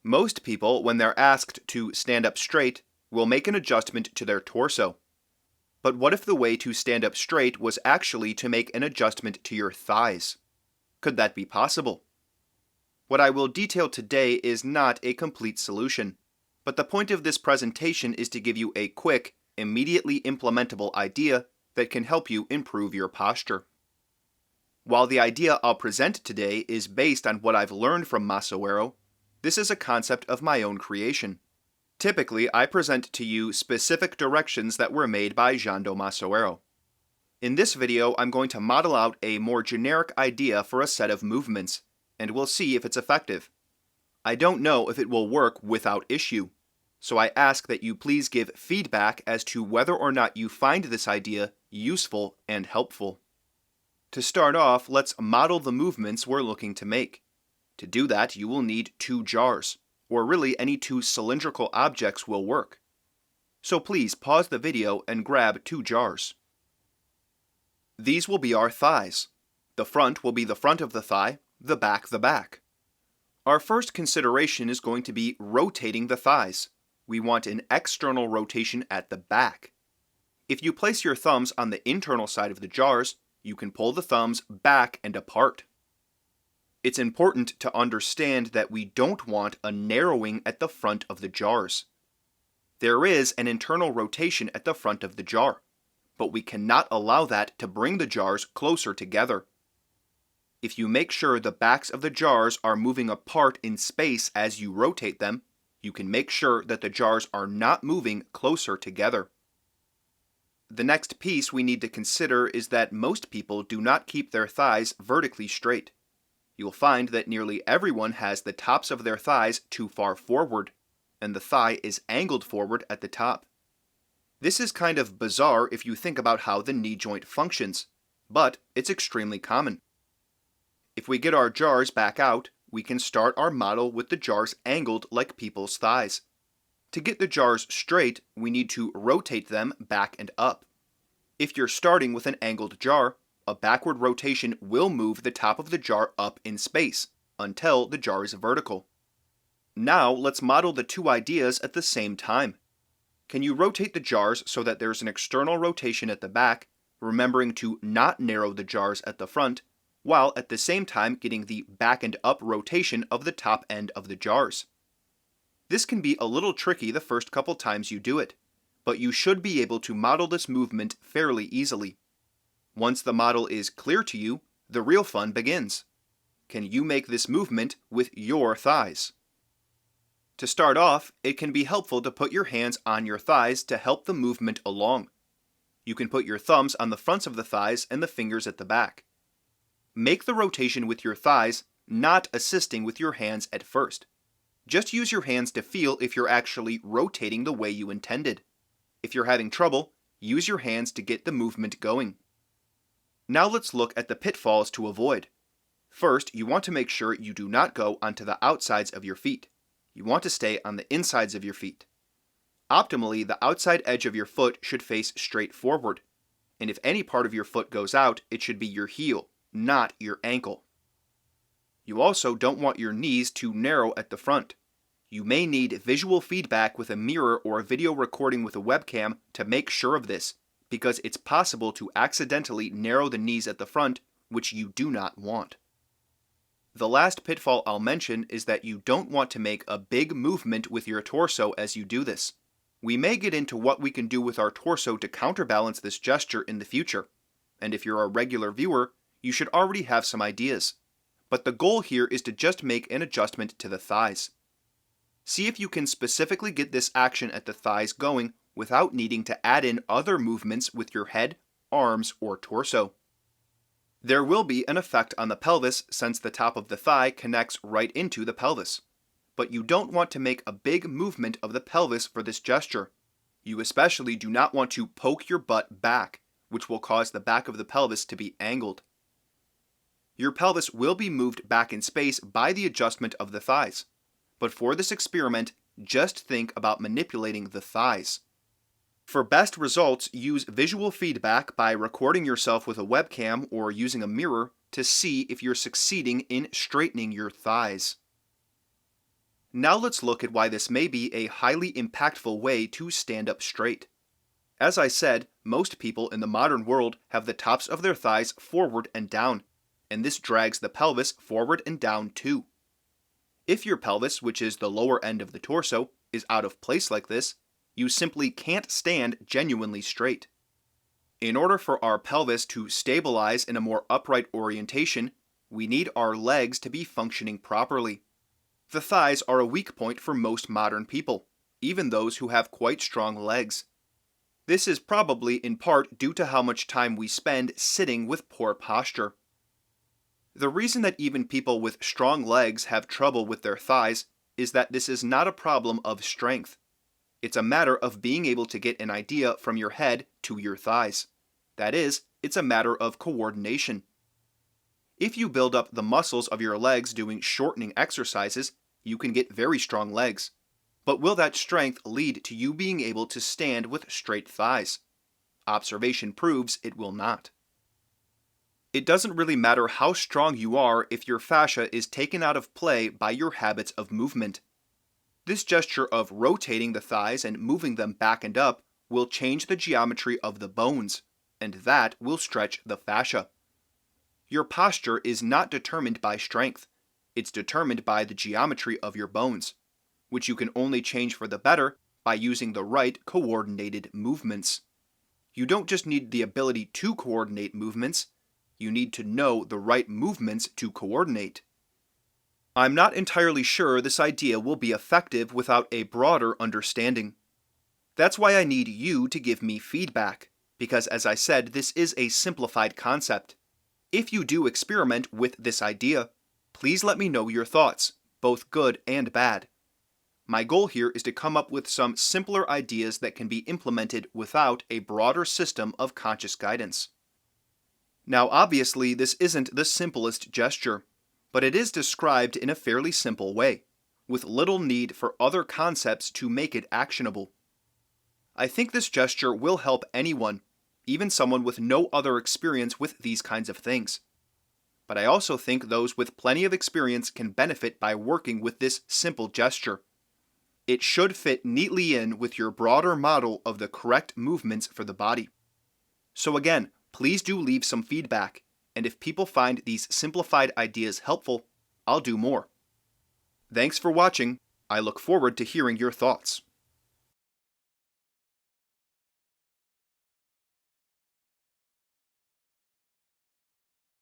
Most people, when they're asked to stand up straight, will make an adjustment to their torso. But what if the way to stand up straight was actually to make an adjustment to your thighs? Could that be possible? What I will detail today is not a complete solution, but the point of this presentation is to give you a quick, immediately implementable idea that can help you improve your posture. While the idea I'll present today is based on what I've learned from Masoero, this is a concept of my own creation. Typically, I present to you specific directions that were made by Masoero. In this video, I'm going to model out a more generic idea for a set of movements, and we'll see if it's effective. I don't know if it will work without issue, so I ask that you please give feedback as to whether or not you find this idea useful and helpful. To start off, let's model the movements we're looking to make. To do that, you will need two jars, or really any two cylindrical objects will work. So please pause the video and grab two jars. These will be our thighs. The front will be the front of the thigh, the back the back. Our first consideration is going to be rotating the thighs. We want an external rotation at the back. If you place your thumbs on the internal side of the jars, you can pull the thumbs back and apart. It's important to understand that we don't want a narrowing at the front of the jars. There is an internal rotation at the front of the jar, but we cannot allow that to bring the jars closer together. If you make sure the backs of the jars are moving apart in space as you rotate them, you can make sure that the jars are not moving closer together. The next piece we need to consider is that most people do not keep their thighs vertically straight. You'll find that nearly everyone has the tops of their thighs too far forward, and the thigh is angled forward at the top. This is kind of bizarre if you think about how the knee joint functions, but it's extremely common. If we get our jars back out, we can start our model with the jars angled like people's thighs. To get the jars straight, we need to rotate them back and up. If you're starting with an angled jar, a backward rotation will move the top of the jar up in space until the jar is vertical. Now let's model the two ideas at the same time. Can you rotate the jars so that there's an external rotation at the back, remembering to not narrow the jars at the front, while at the same time getting the back and up rotation of the top end of the jars? This can be a little tricky the first couple times you do it, but you should be able to model this movement fairly easily. Once the model is clear to you, the real fun begins. Can you make this movement with your thighs? To start off, it can be helpful to put your hands on your thighs to help the movement along. You can put your thumbs on the fronts of the thighs and the fingers at the back. Make the rotation with your thighs, not assisting with your hands at first. Just use your hands to feel if you're actually rotating the way you intended. If you're having trouble, use your hands to get the movement going. Now let's look at the pitfalls to avoid. First, you want to make sure you do not go onto the outsides of your feet. You want to stay on the insides of your feet. Optimally, the outside edge of your foot should face straight forward, and if any part of your foot goes out, it should be your heel, not your ankle. You also don't want your knees too narrow at the front. You may need visual feedback with a mirror or a video recording with a webcam to make sure of this, because it's possible to accidentally narrow the knees at the front, which you do not want. The last pitfall I'll mention is that you don't want to make a big movement with your torso as you do this. We may get into what we can do with our torso to counterbalance this gesture in the future, and if you're a regular viewer, you should already have some ideas. But the goal here is to just make an adjustment to the thighs. See if you can specifically get this action at the thighs going without needing to add in other movements with your head, arms, or torso. There will be an effect on the pelvis since the top of the thigh connects right into the pelvis. But you don't want to make a big movement of the pelvis for this gesture. You especially do not want to poke your butt back, which will cause the back of the pelvis to be angled. Your pelvis will be moved back in space by the adjustment of the thighs. But for this experiment, just think about manipulating the thighs. For best results, use visual feedback by recording yourself with a webcam or using a mirror to see if you're succeeding in straightening your thighs. Now let's look at why this may be a highly impactful way to stand up straight. As I said, most people in the modern world have the tops of their thighs forward and down, and this drags the pelvis forward and down too. If your pelvis, which is the lower end of the torso, is out of place like this, you simply can't stand genuinely straight. In order for our pelvis to stabilize in a more upright orientation, we need our legs to be functioning properly. The thighs are a weak point for most modern people, even those who have quite strong legs. This is probably in part due to how much time we spend sitting with poor posture. The reason that even people with strong legs have trouble with their thighs is that this is not a problem of strength. It's a matter of being able to get an idea from your head to your thighs. That is, it's a matter of coordination. If you build up the muscles of your legs doing shortening exercises, you can get very strong legs. But will that strength lead to you being able to stand with straight thighs? Observation proves it will not. It doesn't really matter how strong you are if your fascia is taken out of play by your habits of movement. This gesture of rotating the thighs and moving them back and up will change the geometry of the bones, and that will stretch the fascia. Your posture is not determined by strength, it's determined by the geometry of your bones, which you can only change for the better by using the right coordinated movements. You don't just need the ability to coordinate movements, you need to know the right movements to coordinate. I'm not entirely sure this idea will be effective without a broader understanding. That's why I need you to give me feedback, because as I said, this is a simplified concept. If you do experiment with this idea, please let me know your thoughts, both good and bad. My goal here is to come up with some simpler ideas that can be implemented without a broader system of conscious guidance. Now obviously this isn't the simplest gesture, but it is described in a fairly simple way, with little need for other concepts to make it actionable. I think this gesture will help anyone, even someone with no other experience with these kinds of things. But I also think those with plenty of experience can benefit by working with this simple gesture. It should fit neatly in with your broader model of the correct movements for the body. So again, please do leave some feedback, and if people find these simplified ideas helpful, I'll do more. Thanks for watching. I look forward to hearing your thoughts.